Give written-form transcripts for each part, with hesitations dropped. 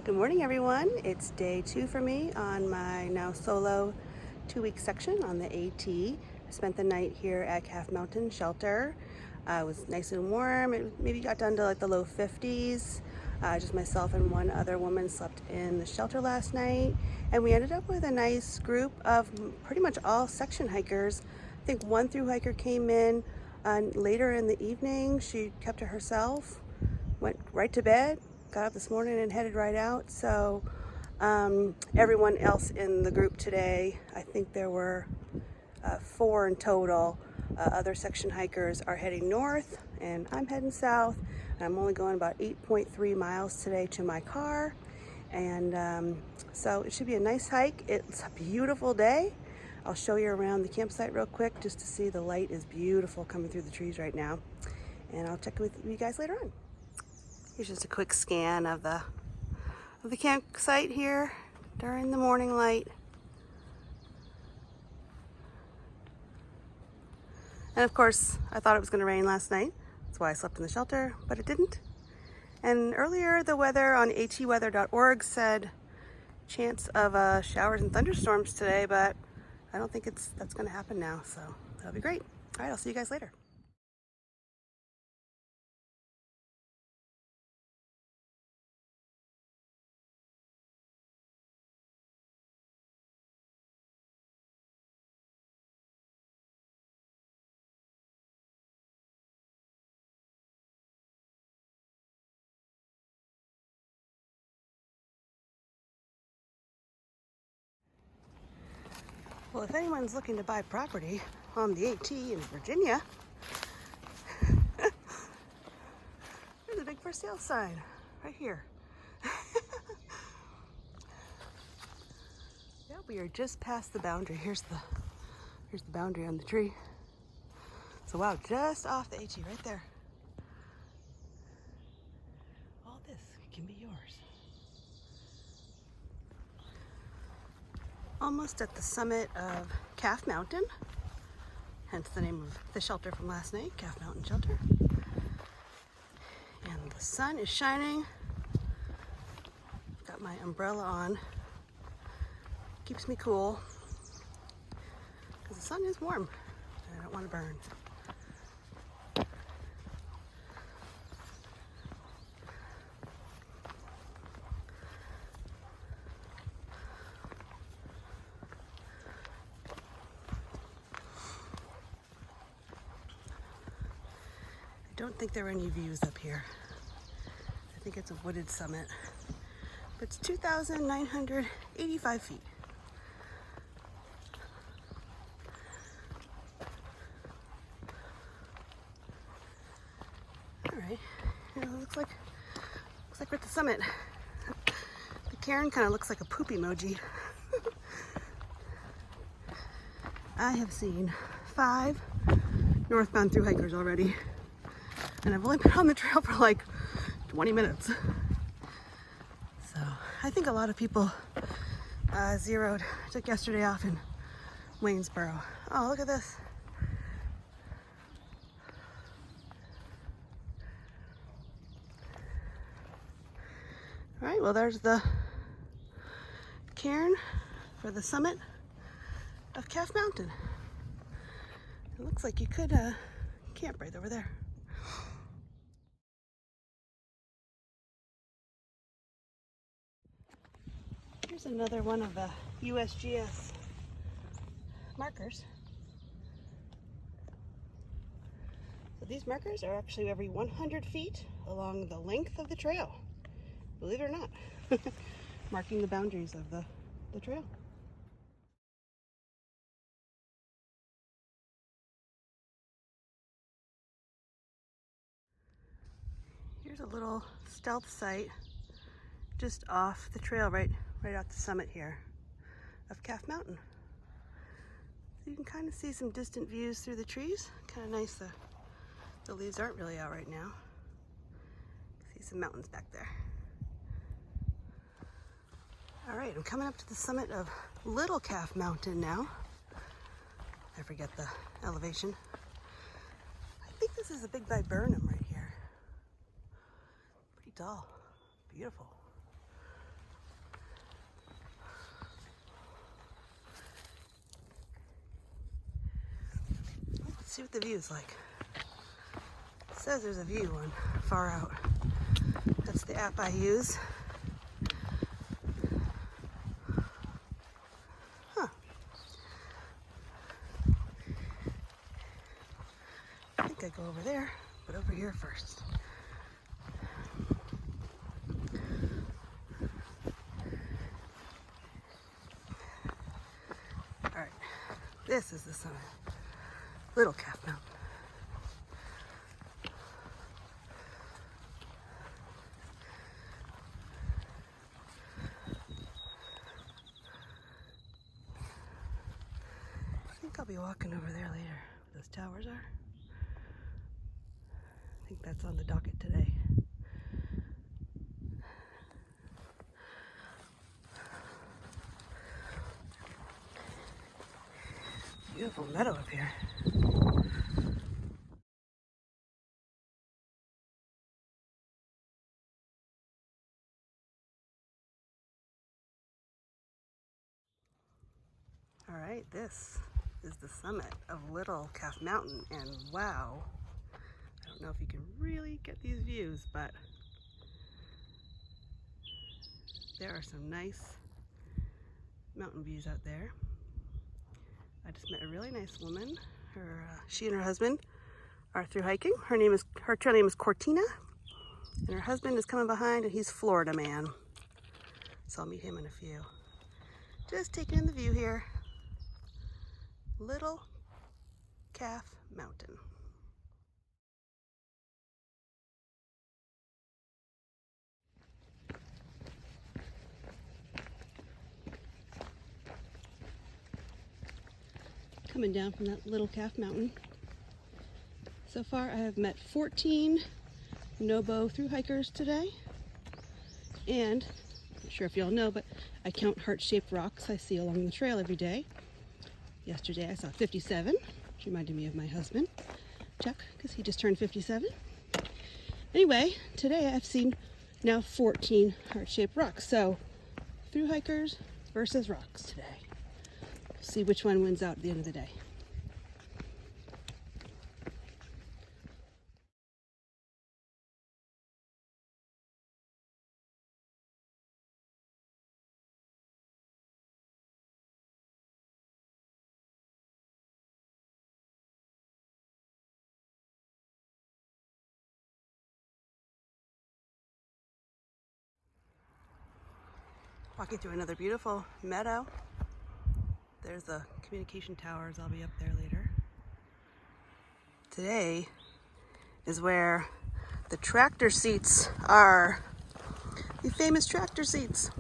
Good morning, everyone. It's day 2 for me on my now solo 2-week section on the AT. I spent the night here at Calf Mountain Shelter. It was nice and warm. It maybe got down to like the low 50s. Just myself and one other woman slept in the shelter last night, and we ended up with a nice group of pretty much all section hikers. I think one through hiker came in later in the evening. She kept to herself, went right to bed, got up this morning and headed right out. So everyone else in the group today, I think there were 4 in total. Other section hikers are heading north and I'm heading south. I'm only going about 8.3 miles today to my car. And so it should be a nice hike. It's a beautiful day. I'll show you around the campsite real quick just to see. The light is beautiful coming through the trees right now. And I'll check with you guys later on. Here's just a quick scan of the campsite here during the morning light. And of course, I thought it was going to rain last night. That's why I slept in the shelter, but it didn't. And earlier, the weather on atweather.org said chance of showers and thunderstorms today, but I don't think that's going to happen now. So that'll be great. All right, I'll see you guys later. Well, if anyone's looking to buy property on the AT in Virginia, there's a big for sale sign right here. Yeah, we are just past the boundary. Here's the boundary on the tree. So wow, just off the AT right there. All this can be yours. Almost at the summit of Calf Mountain, hence the name of the shelter from last night, Calf Mountain Shelter. And the sun is shining. Got my umbrella on. Keeps me cool because the sun is warm and I don't want to burn. I don't think there are any views up here. I think it's a wooded summit, but it's 2,985 feet. All right, it looks like we're at the summit. The cairn kind of looks like a poop emoji. I have seen 5 northbound through hikers already, and I've only been on the trail for like 20 minutes. So I think a lot of people took yesterday off in Waynesboro. Oh, look at this. All right, well, there's the cairn for the summit of Calf Mountain. It looks like you could camp right over there. Here's another one of the USGS markers. So these markers are actually every 100 feet along the length of the trail, believe it or not, marking the boundaries of the trail. Here's a little stealth site just off the trail, right off the summit here of Calf Mountain. So you can kind of see some distant views through the trees. Kind of nice. The leaves aren't really out right now. See some mountains back there. All right, I'm coming up to the summit of Little Calf Mountain now. I forget the elevation. I think this is a big viburnum right here. Pretty tall, beautiful. see what the view is like. It says there's a view on Far Out. That's the app I use. Huh. I think I go over there, but over here first. All right, this is the summit, Little Calf Mountain. I think I'll be walking over there later. Those towers are. I think that's on the docket today. Beautiful meadow up here. All right, this is the summit of Little Calf Mountain, and wow, I don't know if you can really get these views, but there are some nice mountain views out there. I just met a really nice woman. She and her husband are through hiking. Her trail name is Cortina, and her husband is coming behind, and he's Florida man. So I'll meet him in a few. Just taking in the view here. Little Calf Mountain. Coming down from that Little Calf Mountain. So far I have met 14 Nobo through hikers today. And I'm not sure if y'all know, but I count heart-shaped rocks I see along the trail every day. Yesterday I saw 57, which reminded me of my husband, Chuck, because he just turned 57. Anyway, today I've seen now 14 heart-shaped rocks. So through hikers versus rocks today. See which one wins out at the end of the day. Walking through another beautiful meadow. There's the communication towers. I'll be up there later. Today is where the tractor seats are. The famous tractor seats.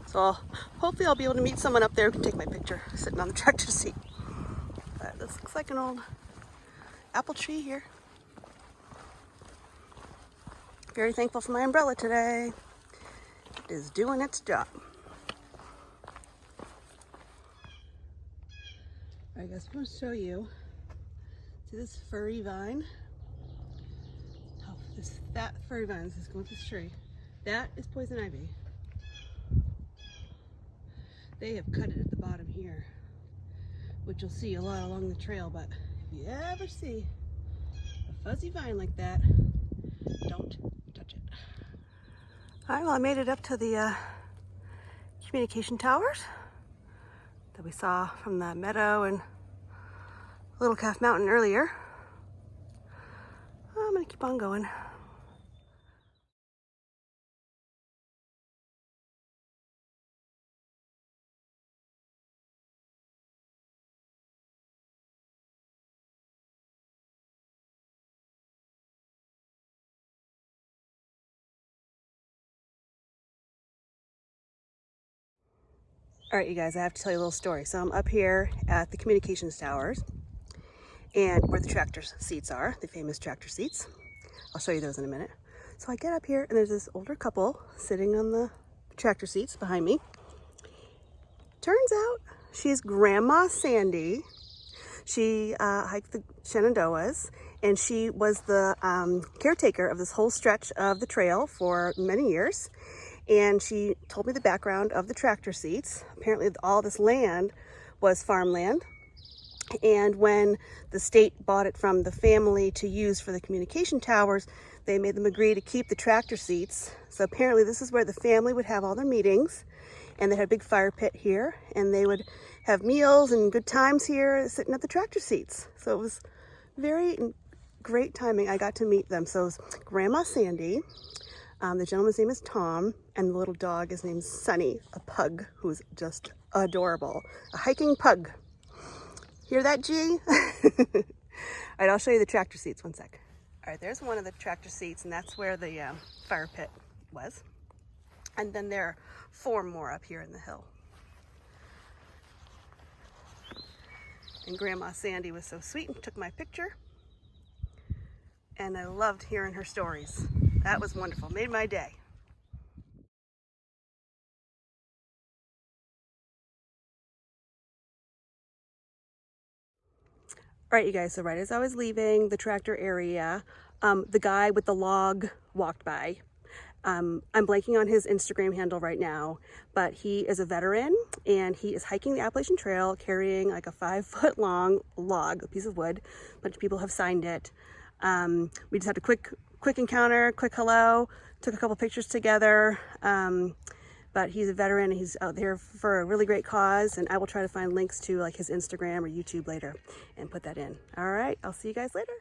So hopefully I'll be able to meet someone up there who can take my picture sitting on the tractor seat. But this looks like an old apple tree here. Very thankful for my umbrella today. It is doing its job. Alright guys, I'm going to show you. See this furry vine? Oh, this fat furry vine is going through this tree. That is poison ivy. They have cut it at the bottom here, which you'll see a lot along the trail, but if you ever see a fuzzy vine like that, don't touch it. All right, well, I made it up to the communication towers that we saw from the meadow and Little Calf Mountain earlier. I'm gonna keep on going. All right, you guys, I have to tell you a little story. So I'm up here at the communications towers and where the tractor seats are, the famous tractor seats. I'll show you those in a minute. So I get up here and there's this older couple sitting on the tractor seats behind me. Turns out she's Grandma Sandy. She hiked the Shenandoahs, and she was the caretaker of this whole stretch of the trail for many years. And she told me the background of the tractor seats. Apparently all this land was farmland, And when the state bought it from the family to use for the communication towers, they made them agree to keep the tractor seats. So apparently this is where the family would have all their meetings, and they had a big fire pit here, and they would have meals and good times here sitting at the tractor seats. So it was very great timing. I got to meet them. So it was Grandma Sandy, the gentleman's name is Tom, and the little dog is named Sunny, a pug who's just adorable, a hiking pug. Hear that, G? All right, I'll show you the tractor seats, one sec. All right, there's one of the tractor seats, and that's where the fire pit was. And then there are 4 more up here in the hill. And Grandma Sandy was so sweet and took my picture. And I loved hearing her stories. That was wonderful, made my day. All right, you guys, so right as I was leaving the tractor area, the guy with the log walked by. I'm blanking on his Instagram handle right now, but he is a veteran and he is hiking the Appalachian Trail carrying like a 5-foot long log, a piece of wood. A bunch of people have signed it. We just had a quick encounter, quick hello, took a couple pictures together. But he's a veteran and he's out there for a really great cause, and I will try to find links to like his Instagram or YouTube later and put that in. All right, I'll see you guys later.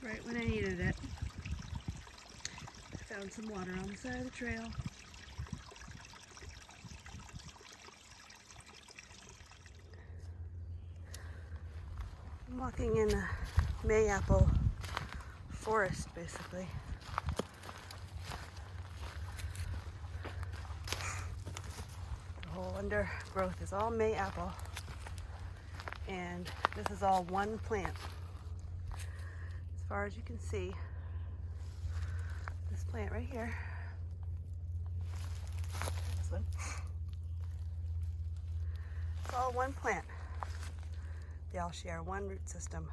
Right when I needed it. I found some water on the side of the trail. I'm walking in a mayapple forest, basically. The whole undergrowth is all mayapple, and this is all one plant. As far as you can see, this plant right here, this one, it's all one plant. They all share one root system.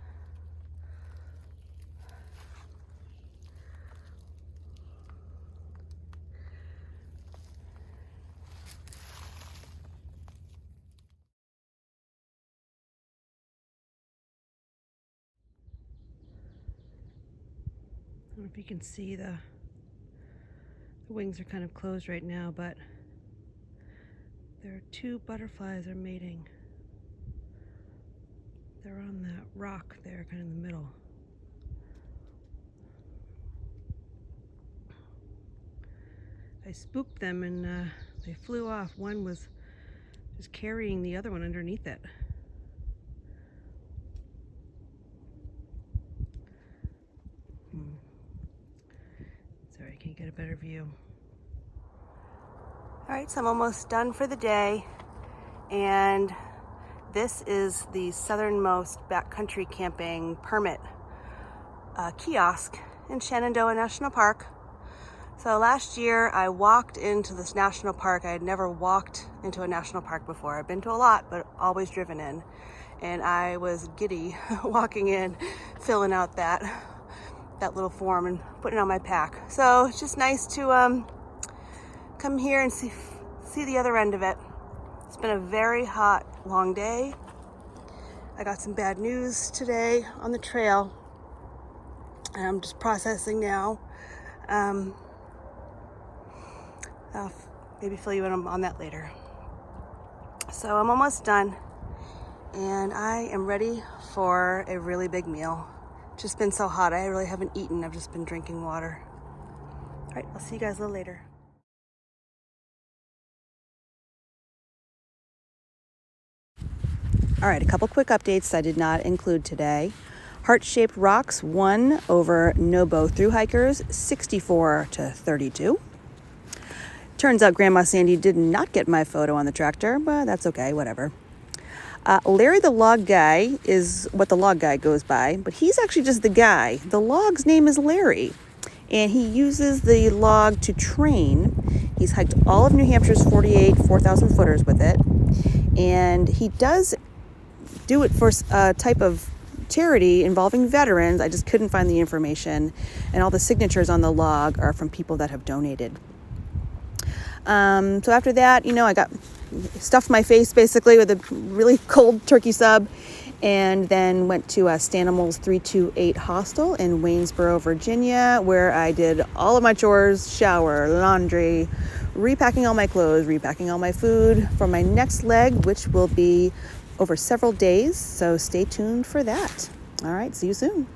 I don't know if you can see the wings are kind of closed right now, but there are 2 butterflies are mating. They're on that rock there, kind of in the middle. I spooked them and they flew off. One was just carrying the other one underneath it. Sorry, I can't get a better view. All right, so I'm almost done for the day, and this is the southernmost backcountry camping permit kiosk in Shenandoah National Park. So last year I walked into this national park. I had never walked into a national park before. I've been to a lot, but always driven in. And I was giddy walking in, filling out that little form and putting it on my pack. So it's just nice to come here and see the other end of it. It's been a very hot, long day. I got some bad news today on the trail, and I'm just processing now. I'll maybe fill you in on that later. So I'm almost done, and I am ready for a really big meal. It's just been so hot, I really haven't eaten. I've just been drinking water. All right, I'll see you guys a little later. All right, a couple quick updates I did not include today. Heart-shaped rocks won over Nobo thru hikers 64-32. Turns out Grandma Sandy did not get my photo on the tractor, but that's okay, whatever. Larry the Log Guy is what the log guy goes by, but he's actually just the guy. The log's name is Larry, and he uses the log to train. He's hiked all of New Hampshire's 48 4,000 footers with it, and he does do it for a type of charity involving veterans. I just couldn't find the information, and all the signatures on the log are from people that have donated. So after that, I got stuffed my face basically with a really cold turkey sub, and then went to Stanimals 328 Hostel in Waynesboro, Virginia, where I did all of my chores, shower, laundry, repacking all my clothes, repacking all my food for my next leg, which will be over several days. So stay tuned for that. All right, see you soon.